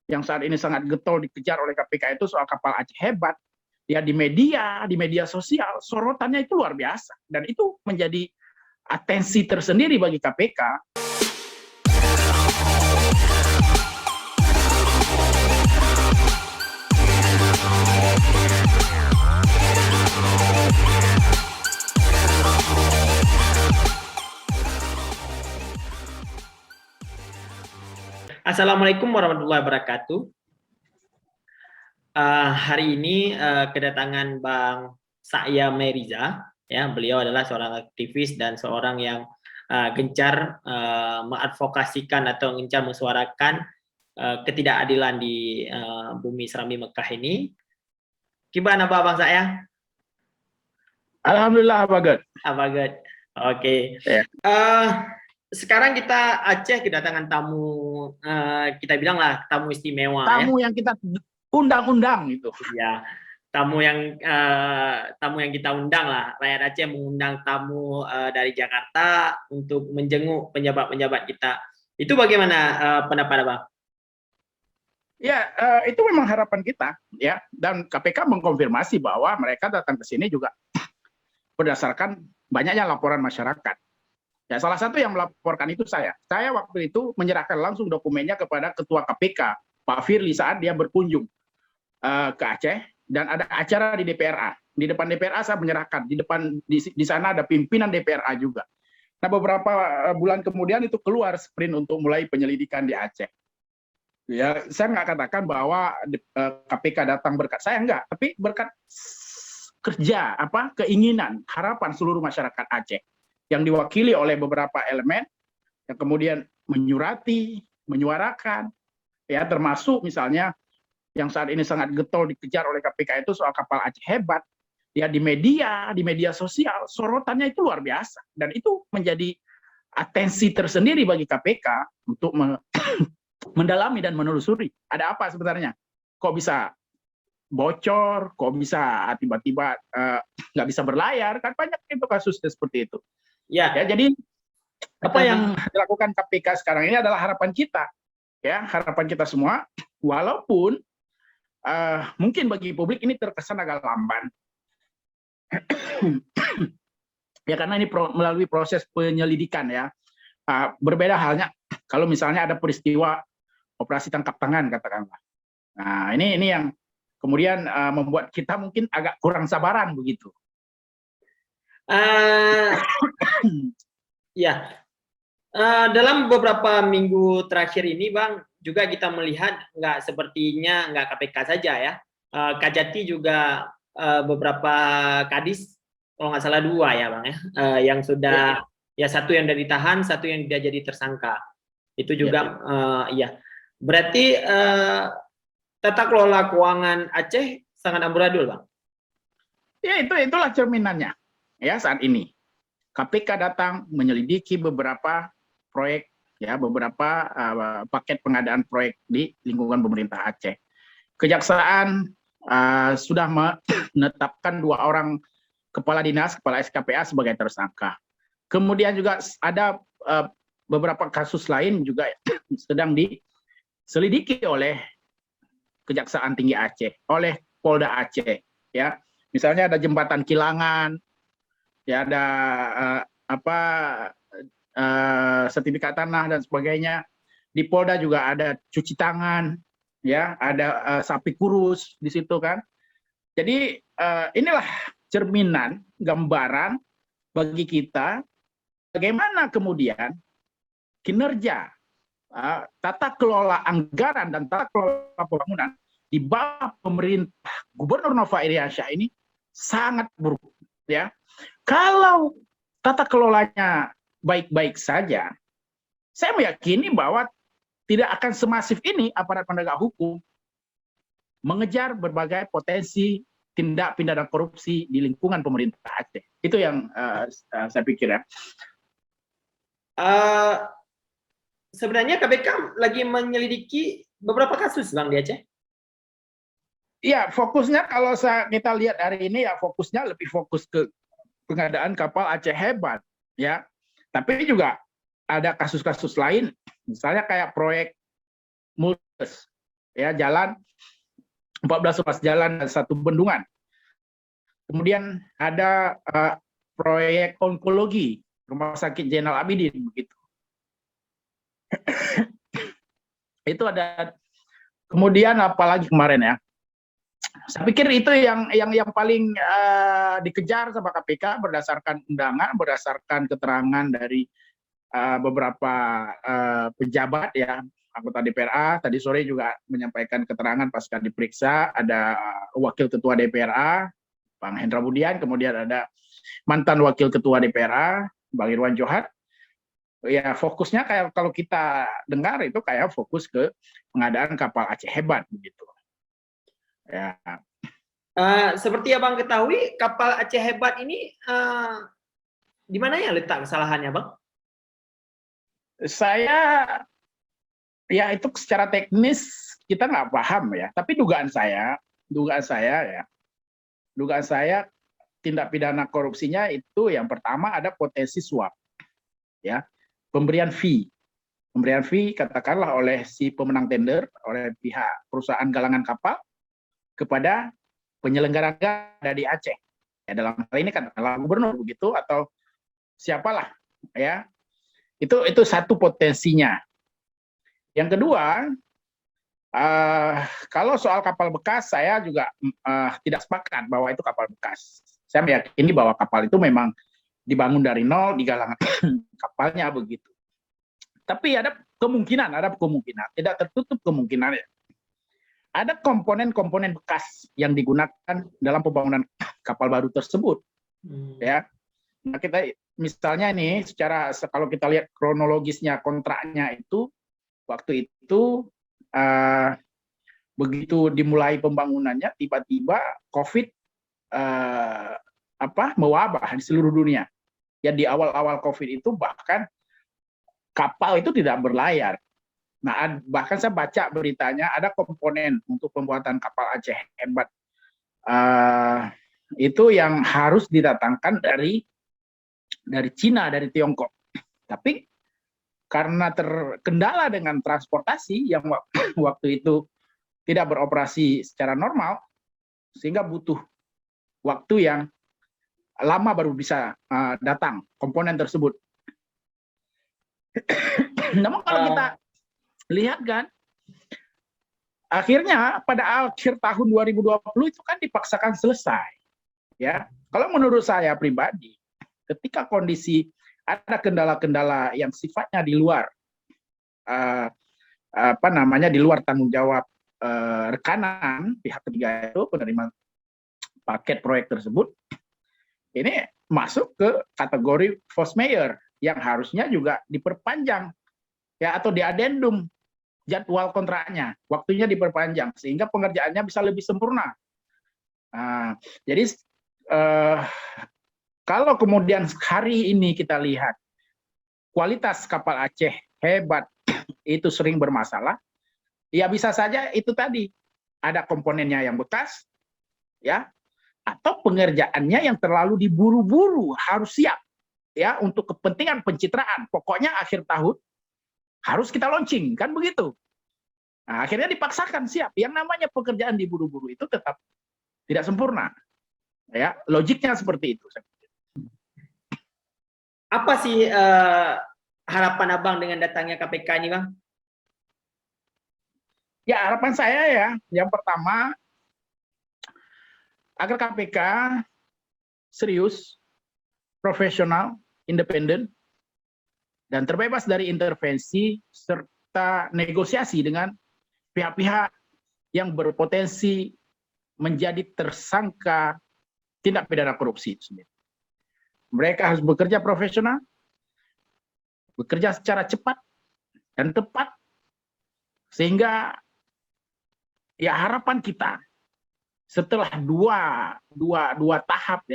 yang saat ini sangat getol dikejar oleh KPK itu soal kapal Aceh Hebat. Ya di media sosial, sorotannya itu luar biasa. Dan itu menjadi atensi tersendiri bagi KPK. Assalamualaikum warahmatullahi wabarakatuh. Hari ini kedatangan Bang Sa'ya Meriza. Ya, beliau adalah seorang aktivis dan seorang yang gencar mengadvokasikan atau gencar mensuarakan ketidakadilan di bumi Serambi Mekah ini. Gimana Bang Sa'ya? Alhamdulillah, Bagat. Oke. Ya. Sekarang kita Aceh kedatangan tamu, kita bilang lah tamu istimewa. Tamu yang kita undang-undang itu. Ya, tamu yang kita undang lah. Rakyat Aceh mengundang tamu dari Jakarta untuk menjenguk penjabat-penjabat kita. Itu bagaimana pendapat Abang? Ya, itu memang harapan kita, ya. Dan KPK mengkonfirmasi bahwa mereka datang ke sini juga berdasarkan banyaknya laporan masyarakat. Ya, salah satu yang melaporkan itu saya. Saya waktu itu menyerahkan langsung dokumennya kepada Ketua KPK, Pak Firly, saat dia berkunjung ke Aceh dan ada acara di DPRA. Di depan DPRA saya menyerahkan. Di sana ada pimpinan DPRA juga. Nah, beberapa bulan kemudian itu keluar sprint untuk mulai penyelidikan di Aceh. Ya, saya nggak katakan bahwa KPK datang berkat saya, enggak, tapi berkat kerja, keinginan, harapan seluruh masyarakat Aceh yang diwakili oleh beberapa elemen yang kemudian menyurati, menyuarakan, ya, termasuk misalnya yang saat ini sangat getol dikejar oleh KPK itu soal kapal Aceh Hebat. Ya di media sosial, sorotannya itu luar biasa. Dan itu menjadi atensi tersendiri bagi KPK untuk mendalami dan menelusuri. Ada apa sebenarnya? Kok bisa bocor? Kok bisa tiba-tiba nggak bisa berlayar? Kan banyak itu kasus seperti itu. Ya, jadi apa yang dilakukan KPK sekarang ini adalah harapan kita, ya, harapan kita semua. Walaupun mungkin bagi publik ini terkesan agak lamban, ya karena ini melalui proses penyelidikan, ya. Berbeda halnya kalau misalnya ada peristiwa operasi tangkap tangan katakanlah. Nah ini yang kemudian membuat kita mungkin agak kurang sabaran begitu. Ya, dalam beberapa minggu terakhir ini, Bang, juga kita melihat sepertinya nggak KPK saja ya, Kajati juga beberapa kadis, kalau nggak salah 2 ya, Bang ya, yang sudah ya satu yang sudah ditahan, satu yang tidak jadi tersangka. Itu juga ya. Berarti tata kelola keuangan Aceh sangat amburadul, Bang. Ya itulah cerminannya. Ya, saat ini KPK datang menyelidiki beberapa proyek, ya, beberapa paket pengadaan proyek di lingkungan pemerintah Aceh. Kejaksaan sudah menetapkan 2 orang kepala dinas, kepala SKPA sebagai tersangka. Kemudian juga ada beberapa kasus lain juga sedang diselidiki oleh Kejaksaan Tinggi Aceh, oleh Polda Aceh, ya. Misalnya ada jembatan Kilangan, ya, ada sertifikat tanah dan sebagainya. Di Polda juga ada cuci tangan, ya, ada sapi kurus di situ kan. Jadi inilah cerminan, gambaran bagi kita bagaimana kemudian kinerja tata kelola anggaran dan tata kelola pembangunan di bawah pemerintah Gubernur Nova Iriansyah ini sangat buruk, ya. Kalau tata kelolanya baik-baik saja, saya meyakini bahwa tidak akan semasif ini aparat penegak hukum mengejar berbagai potensi tindak pidana korupsi di lingkungan pemerintah Aceh. Itu yang saya pikir, ya. Sebenarnya KPK lagi menyelidiki beberapa kasus, Bang, di Aceh. Iya, fokusnya kalau kita lihat hari ini, ya fokusnya lebih fokus ke pengadaan kapal Aceh Hebat, ya. Tapi juga ada kasus-kasus lain, misalnya kayak proyek Multes, ya jalan 14 ruas jalan dan 1 bendungan. Kemudian ada proyek onkologi Rumah Sakit Zainal Abidin begitu. Itu ada. Kemudian apalagi kemarin ya. Saya pikir itu yang paling dikejar sama KPK berdasarkan undangan, berdasarkan keterangan dari beberapa pejabat ya, anggota DPRA. Tadi sore juga menyampaikan keterangan pasca diperiksa. Ada Wakil Ketua DPRA, Bang Hendra Budian, kemudian ada mantan Wakil Ketua DPRA, Bang Irwan Johat. Ya fokusnya kayak kalau kita dengar itu kayak fokus ke pengadaan kapal Aceh Hebat begitu. Ya. Seperti Abang ketahui, kapal Aceh Hebat ini di mana ya letak kesalahannya, Bang? Saya ya itu secara teknis kita nggak paham ya, tapi dugaan saya tindak pidana korupsinya itu yang pertama ada potensi suap, ya, pemberian fee katakanlah oleh si pemenang tender, oleh pihak perusahaan galangan kapal kepada penyelenggara negara di Aceh. Ya, dalam hal ini katakanlah gubernur begitu atau siapalah, ya. Itu satu potensinya. Yang kedua, kalau soal kapal bekas, saya juga tidak sepakat bahwa itu kapal bekas. Saya meyakini bahwa kapal itu memang dibangun dari nol, di galangan kapalnya begitu. Tapi ada kemungkinan, tidak tertutup kemungkinan. Ada komponen-komponen bekas yang digunakan dalam pembangunan kapal baru tersebut. Ya, nah kita misalnya nih, kalau kita lihat kronologisnya kontraknya itu, waktu itu begitu dimulai pembangunannya, tiba-tiba COVID mewabah di seluruh dunia. Ya di awal-awal COVID itu bahkan kapal itu tidak berlayar. Nah, bahkan saya baca beritanya ada komponen untuk pembuatan kapal Aceh Hebat itu yang harus didatangkan dari Cina, dari Tiongkok. Tapi karena terkendala dengan transportasi yang waktu itu tidak beroperasi secara normal, sehingga butuh waktu yang lama baru bisa datang komponen tersebut. Namun kalau kita lihat kan, akhirnya pada akhir tahun 2020 itu kan dipaksakan selesai. Ya, kalau menurut saya pribadi, ketika kondisi ada kendala-kendala yang sifatnya di luar di luar tanggung jawab rekanan pihak ketiga itu penerima paket proyek tersebut, ini masuk ke kategori force majeure yang harusnya juga diperpanjang ya atau diadendum jadwal kontraknya, waktunya diperpanjang sehingga pengerjaannya bisa lebih sempurna. Jadi kalau kemudian hari ini kita lihat kualitas kapal Aceh Hebat itu sering bermasalah, ya bisa saja itu tadi ada komponennya yang bekas, ya, atau pengerjaannya yang terlalu diburu-buru, harus siap, ya, untuk kepentingan pencitraan. Pokoknya akhir tahun harus kita launching, kan begitu. Nah, akhirnya dipaksakan siap. Yang namanya pekerjaan diburu-buru itu tetap tidak sempurna. Ya, logiknya seperti itu. Apa sih harapan Abang dengan datangnya KPK ini, Bang? Ya, harapan saya ya, yang pertama agar KPK serius, profesional, independen, dan terbebas dari intervensi serta negosiasi dengan pihak-pihak yang berpotensi menjadi tersangka tindak pidana korupsi. Mereka harus bekerja profesional, bekerja secara cepat dan tepat, sehingga ya harapan kita setelah dua tahap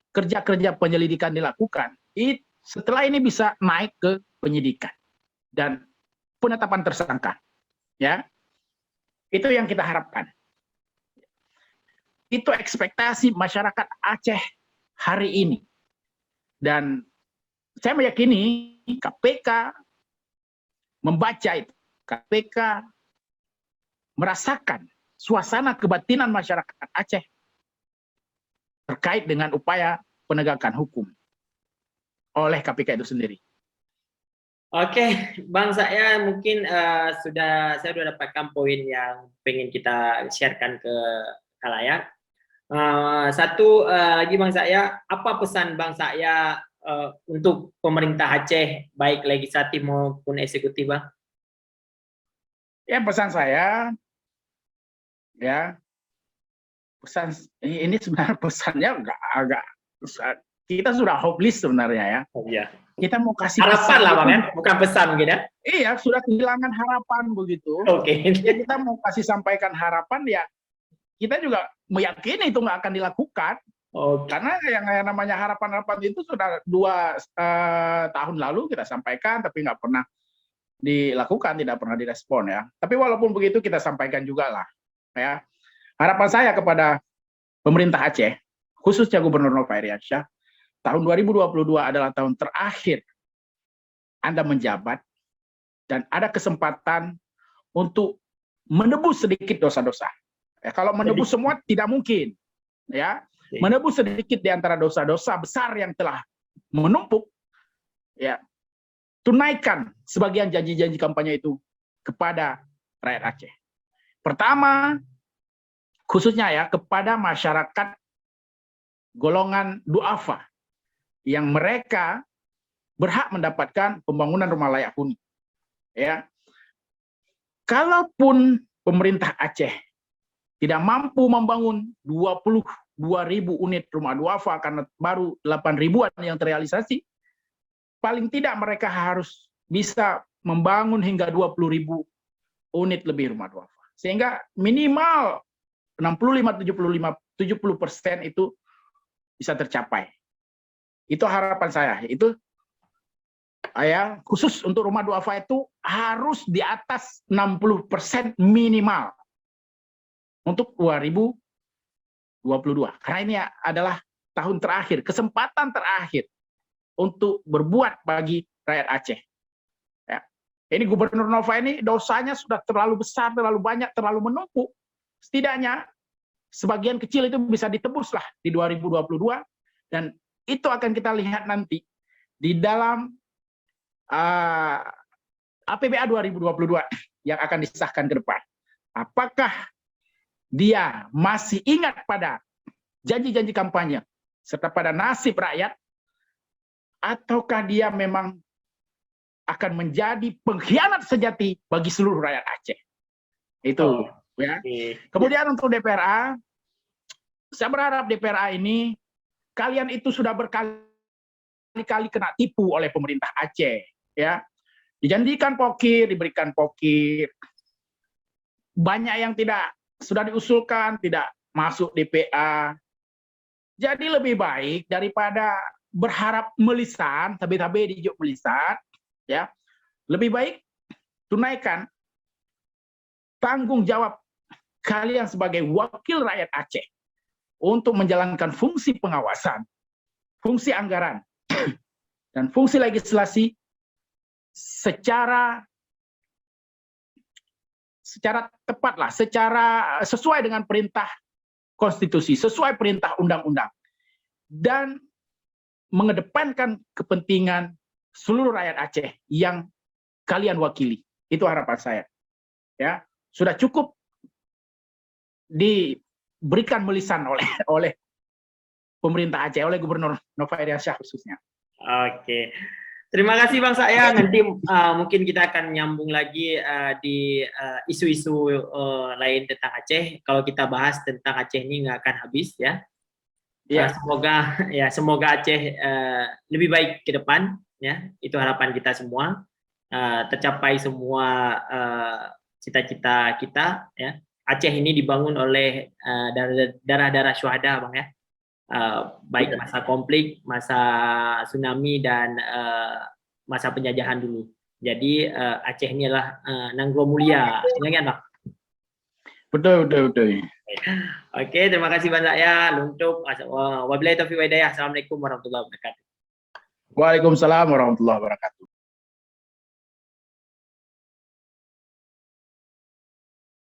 kerja-kerja penyelidikan dilakukan, setelah ini bisa naik ke penyidikan dan penetapan tersangka, ya, itu yang kita harapkan. Itu ekspektasi masyarakat Aceh hari ini, dan saya meyakini KPK membaca itu, KPK merasakan suasana kebatinan masyarakat Aceh terkait dengan upaya penegakan hukum oleh KPK itu sendiri. Oke, Bang, saya mungkin saya sudah dapatkan poin yang pengen kita sharekan ke khalayak. Satu lagi Bang saya, apa pesan Bang saya untuk pemerintah Aceh, baik legislatif maupun eksekutif, Bang? Ya, pesan saya, ya, pesan ini sebenarnya pesannya agak kita sudah hopeless sebenarnya ya. Oh, iya. Kita mau kasih Harapan pesan lah Bang itu, ya, bukan pesan mungkin ya. Iya, sudah kehilangan harapan begitu. Oke. Ya, kita mau kasih sampaikan harapan ya, kita juga meyakini itu nggak akan dilakukan. Karena yang namanya harapan-harapan itu sudah 2 tahun lalu kita sampaikan, tapi nggak pernah dilakukan, tidak pernah direspon ya. Tapi walaupun begitu kita sampaikan juga lah. Ya. Harapan saya kepada pemerintah Aceh, khususnya Gubernur Nova Iriansyah, tahun 2022 adalah tahun terakhir Anda menjabat dan ada kesempatan untuk menebus sedikit dosa-dosa. Ya, kalau menebus semua tidak mungkin. Ya, menebus sedikit di antara dosa-dosa besar yang telah menumpuk. Ya, tunaikan sebagian janji-janji kampanye itu kepada rakyat Aceh. Pertama, khususnya ya kepada masyarakat golongan duafa yang mereka berhak mendapatkan pembangunan rumah layak huni. Ya, kalaupun pemerintah Aceh tidak mampu membangun 22.000 unit rumah duafa karena baru 8.000-an yang terrealisasi, paling tidak mereka harus bisa membangun hingga 20.000 unit lebih rumah duafa. Sehingga minimal 65-70% itu bisa tercapai. Itu harapan saya. Itu ya, khusus untuk rumah duafa itu harus di atas 60% minimal untuk 2022. Karena ini adalah tahun terakhir, kesempatan terakhir untuk berbuat bagi rakyat Aceh. Ya. Ini Gubernur Nova ini dosanya sudah terlalu besar, terlalu banyak, terlalu menumpuk. Setidaknya sebagian kecil itu bisa ditebus lah di 2022, dan itu akan kita lihat nanti di dalam APBA 2022 yang akan disahkan ke depan. Apakah dia masih ingat pada janji-janji kampanye serta pada nasib rakyat, ataukah dia memang akan menjadi pengkhianat sejati bagi seluruh rakyat Aceh? Itu ya. Kemudian untuk DPRA, saya berharap DPRA ini, kalian itu sudah berkali-kali kena tipu oleh pemerintah Aceh, ya. Dijanjikan pokir, diberikan pokir. Banyak yang sudah diusulkan tidak masuk DPA. Jadi lebih baik daripada berharap melisan, tabe-tabe dijuk melisan, ya. Lebih baik tunaikan tanggung jawab kalian sebagai wakil rakyat Aceh untuk menjalankan fungsi pengawasan, fungsi anggaran, dan fungsi legislasi secara tepatlah, secara sesuai dengan perintah konstitusi, sesuai perintah undang-undang, dan mengedepankan kepentingan seluruh rakyat Aceh yang kalian wakili. Itu harapan saya. Ya, sudah cukup diberikan melisan oleh pemerintah Aceh, oleh Gubernur Nova Iriansyah khususnya. Oke, terima kasih Bang saya. Nanti mungkin kita akan nyambung lagi di isu-isu lain tentang Aceh. Kalau kita bahas tentang Aceh ini nggak akan habis ya. Semoga Aceh lebih baik ke depan ya. Itu harapan kita semua. Tercapai semua cita-cita kita ya. Aceh ini dibangun oleh darah-darah syuhada Bang ya. Baik masa konflik, masa tsunami, dan masa penjajahan dulu. Jadi Aceh ini adalah Nanggro Mulia, ya kan Bang? Betul. Oke, terima kasih banyak ya untuk wabillahi taufiq wa hidayah. Assalamualaikum warahmatullahi wabarakatuh. Waalaikumsalam warahmatullahi wabarakatuh.